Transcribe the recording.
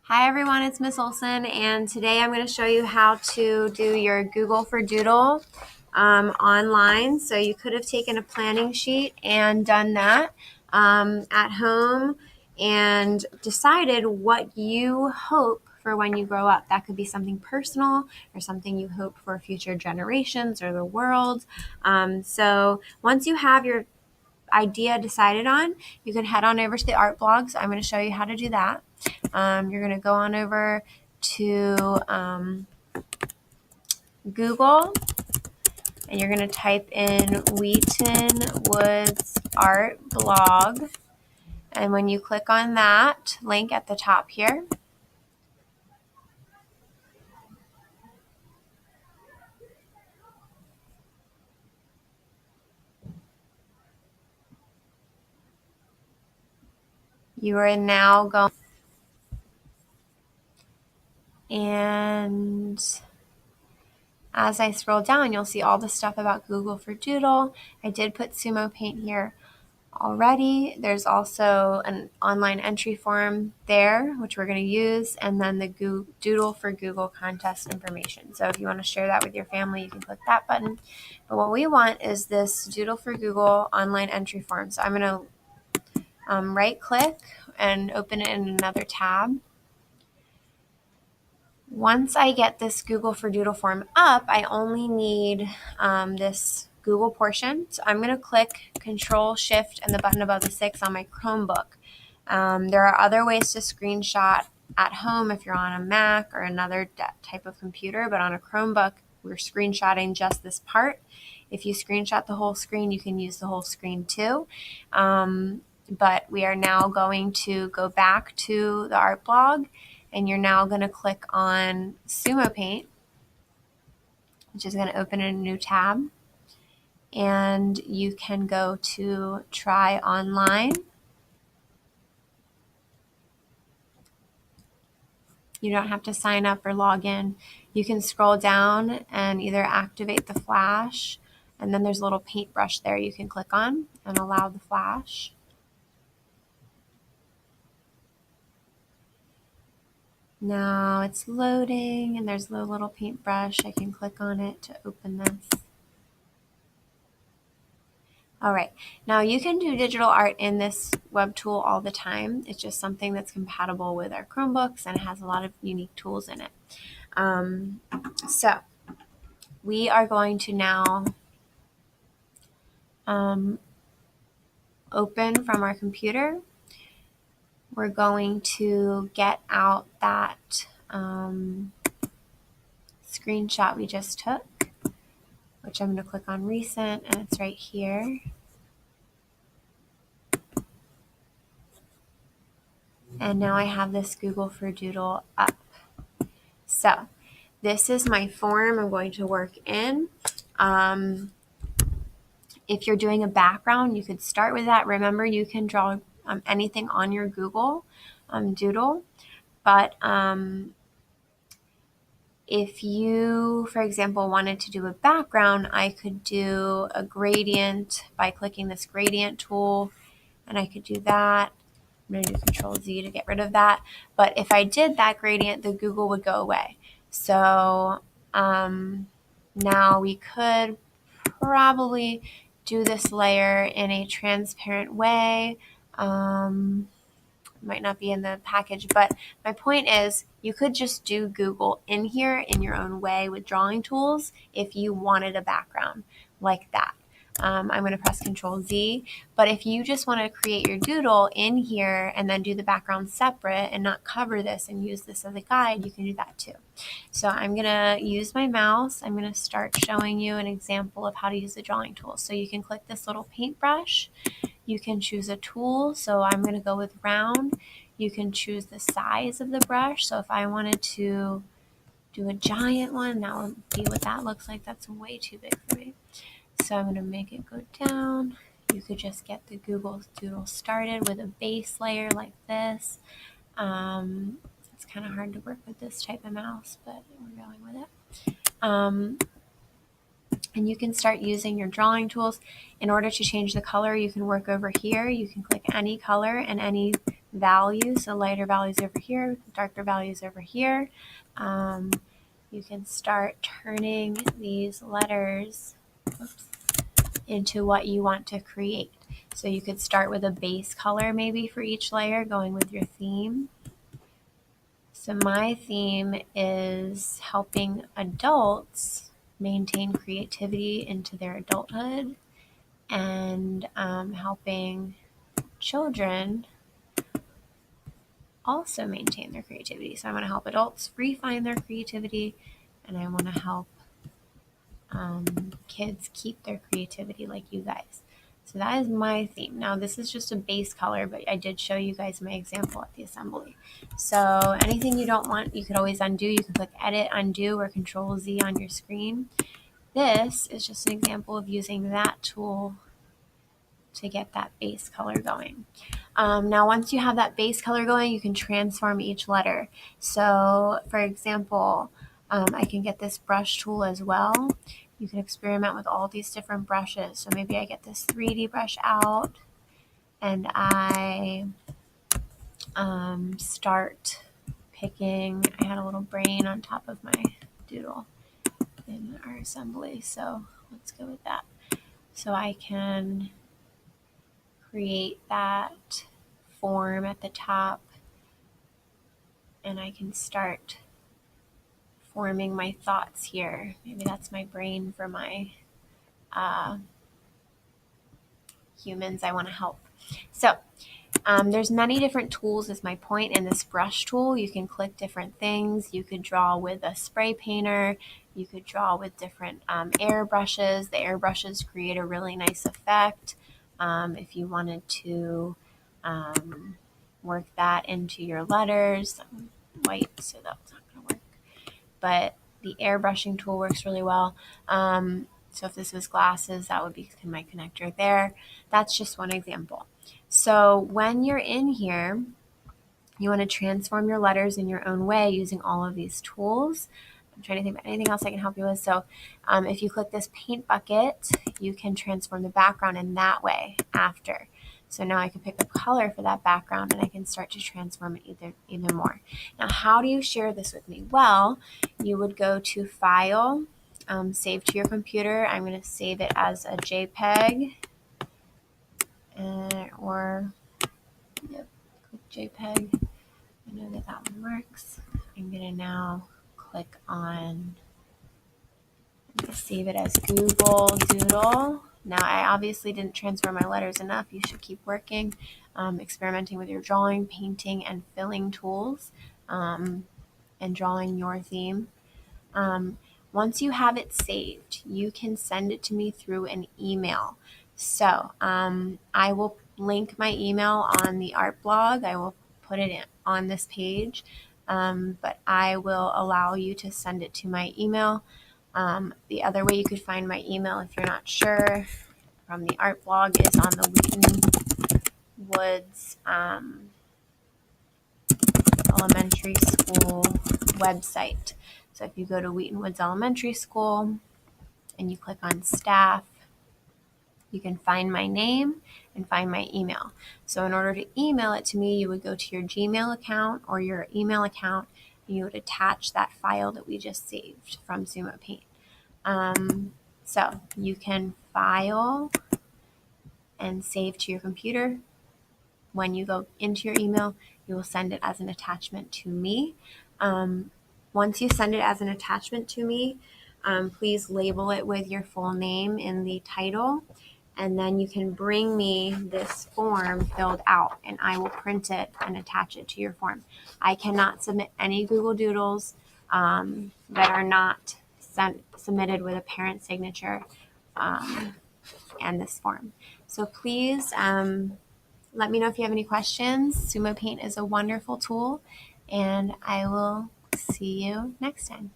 Hi everyone, it's Miss Olson, and today I'm going to show you how to do your Google for Doodle online. So you could have taken a planning sheet and done that at home and decided what you hope for when you grow up. That could be something personal or something you hope for future generations or the world. So once you have your idea decided on, you can head on over to the art blog. So I'm going to show you how to do that. You're going to go on over to Google and you're going to type in Wheaton Woods Art Blog. And when you click on that link at the top here, you are now going, and as I scroll down, you'll see all the stuff about Google for Doodle. I did put Sumo Paint here already. There's also an online entry form there, which we're going to use, and then the Doodle for Google contest information. So if you want to share that with your family, you can click that button. But what we want is this Doodle for Google online entry form. So I'm going to right click and open it in another tab. Once I get this Google for Doodle form up, I only need this Google portion. So I'm going to click Control Shift and the button above the 6 on my Chromebook. There are other ways to screenshot at home if you're on a Mac or another type of computer, but on a Chromebook, we're screenshotting just this part. If you screenshot the whole screen, you can use the whole screen too. But we are now going to go back to the art blog, and you're now going to click on Sumo Paint, which is going to open a new tab. And you can go to Try Online. You don't have to sign up or log in. You can scroll down and either activate the flash, and then there's a little paintbrush there you can click on and allow the flash. Now it's loading, and there's a little paintbrush. I can click on it to open this. All right, now you can do digital art in this web tool all the time. It's just something that's compatible with our Chromebooks and has a lot of unique tools in it. So we are going to now open from our computer. We're going to get out that screenshot we just took, which I'm going to click on Recent, and it's right here. And now I have this Google for Doodle up. So this is my form I'm going to work in. If you're doing a background, you could start with that. Remember, you can draw anything on your Google Doodle, but if you, for example, wanted to do a background, I could do a gradient by clicking this gradient tool, and I could do that. I'm going to do Control Z to get rid of that. But if I did that gradient, the Google would go away. So now we could probably do this layer in a transparent way. Might not be in the package, but my point is you could just do Google in here in your own way with drawing tools if you wanted a background like that. I'm going to press Control Z, but if you just want to create your doodle in here and then do the background separate and not cover this and use this as a guide, you can do that too. So I'm going to use my mouse. I'm going to start showing you an example of how to use the drawing tool. So you can click this little paintbrush. You can choose a tool. So I'm going to go with round. You can choose the size of the brush. So if I wanted to do a giant one, that would be what that looks like. That's way too big for me. So I'm going to make it go down. You could just get the Google Doodle started with a base layer like this. It's kind of hard to work with this type of mouse, but we're going with it. And you can start using your drawing tools. In order to change the color, you can work over here. You can click any color and any values, so lighter values over here, darker values over here. You can start turning these letters into what you want to create. So you could start with a base color maybe for each layer, going with your theme. So my theme is helping adults maintain creativity into their adulthood, and helping children also maintain their creativity. So I want to help adults refine their creativity, and I want to help kids keep their creativity like you guys. So that is my theme. Now this is just a base color, but I did show you guys my example at the assembly. So anything you don't want, you could always undo. You can click edit, undo, or Control Z on your screen. This is just an example of using that tool to get that base color going. Now, once you have that base color going, you can transform each letter. So, for example, I can get this brush tool as well. You can experiment with all these different brushes. So maybe I get this 3D brush out, and I start picking. I had a little brain on top of my doodle in our assembly, so let's go with that. So I can create that form at the top, and I can start forming my thoughts here. Maybe that's my brain for my humans I want to help. So there's many different tools is my point. In this brush tool, you can click different things. You could draw with a spray painter. You could draw with different air brushes. The air brushes create a really nice effect. If you wanted to work that into your letters, white, so that's not going to work. But the airbrushing tool works really well. So if this was glasses, that would be my connector there. That's just one example. So when you're in here, you want to transform your letters in your own way using all of these tools. I'm trying to think about anything else I can help you with. So if you click this paint bucket, you can transform the background in that way after. So now I can pick a color for that background, and I can start to transform it even more. Now, how do you share this with me? Well, you would go to File, Save to your computer. I'm going to save it as a JPEG, or yep, click JPEG. I know that that one works. I'm going to now click on, I'm going to save it as Google Doodle. Now, I obviously didn't transform my letters enough. You should keep working, experimenting with your drawing, painting, and filling tools, and drawing your theme. Once you have it saved, you can send it to me through an email. So I will link my email on the art blog. I will put it on this page, but I will allow you to send it to my email. The other way you could find my email, if you're not sure, from the art blog, is on the Wheaton Woods Elementary School website. So if you go to Wheaton Woods Elementary School and you click on staff, you can find my name and find my email. So in order to email it to me, you would go to your Gmail account or your email account, and you would attach that file that we just saved from Sumo Paint. So you can file and save to your computer. When you go into your email, you will send it as an attachment to me. Once you send it as an attachment to me, please label it with your full name in the title, and then you can bring me this form filled out, and I will print it and attach it to your form. I cannot submit any Google Doodles that are not submitted with a parent signature and this form. So please let me know if you have any questions. Sumo Paint is a wonderful tool, and I will see you next time.